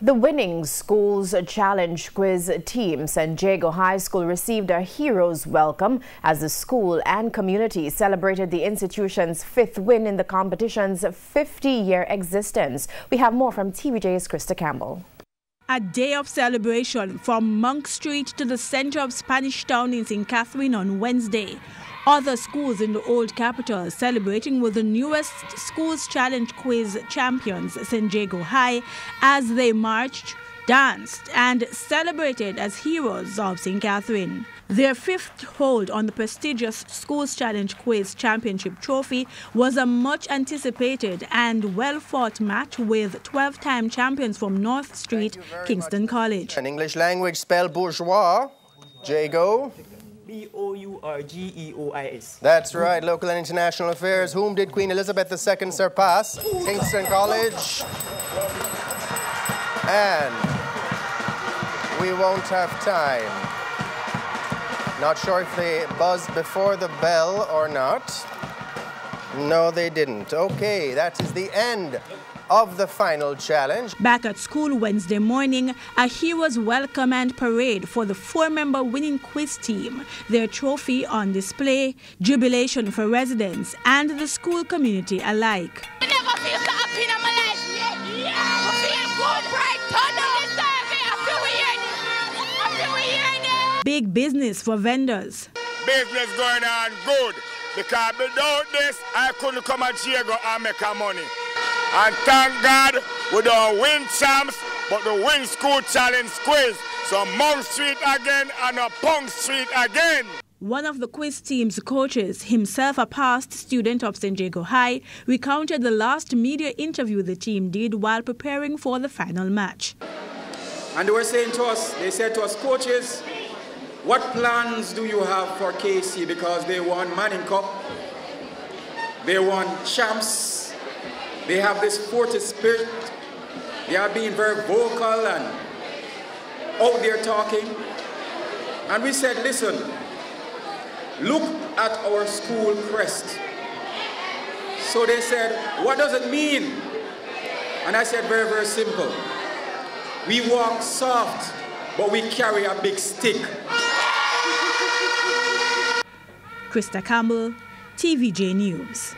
The winning Schools Challenge Quiz team, St. Jago High School, received a hero's welcome as the school and community celebrated the institution's 5th win in the competition's 50-year existence. We have more from TVJ's Krista Campbell. A day of celebration from Monk Street to the center of Spanish Town in St. Catherine on Wednesday. Other schools in the old capital celebrating with the newest Schools Challenge Quiz champions, St. Jago High, as they marched, danced and celebrated as heroes of St. Catherine. Their 5th hold on the prestigious Schools Challenge Quiz Championship trophy was a much-anticipated and well-fought match with 12-time champions from North Street, Kingston College. An English language spell bourgeois, Jago. B-O-U-R-G-E-O-I-S. That's right, local and international affairs. Whom did Queen Elizabeth II surpass? Kingston College. And we won't have time. Not sure if they buzzed before the bell or not. No, they didn't. Okay, that is the end of the final challenge. Back at school Wednesday morning, a hero's welcome and parade for the 4-member winning quiz team. Their trophy on display, jubilation for residents and the school community alike. I never feel so happy in my life. I feel good, bright, turn on the survey. I feel weird. Big business for vendors. Business going on good, because without this, I couldn't come at Jago and make our money. And thank God we don't win champs, but the win School Challenge Quiz. So Monk Street again and a Punk Street again. One of the quiz team's coaches, himself a past student of St. Jago High, recounted the last media interview the team did while preparing for the final match. And they were saying to us, they said to us, coaches, what plans do you have for KC? Because they won Manning Cup, they won champs. They have this sporty spirit. They are being very vocal and out there talking. And we said, listen, look at our school crest. So they said, what does it mean? And I said, very, very simple. We walk soft, but we carry a big stick. Krista Campbell, TVJ News.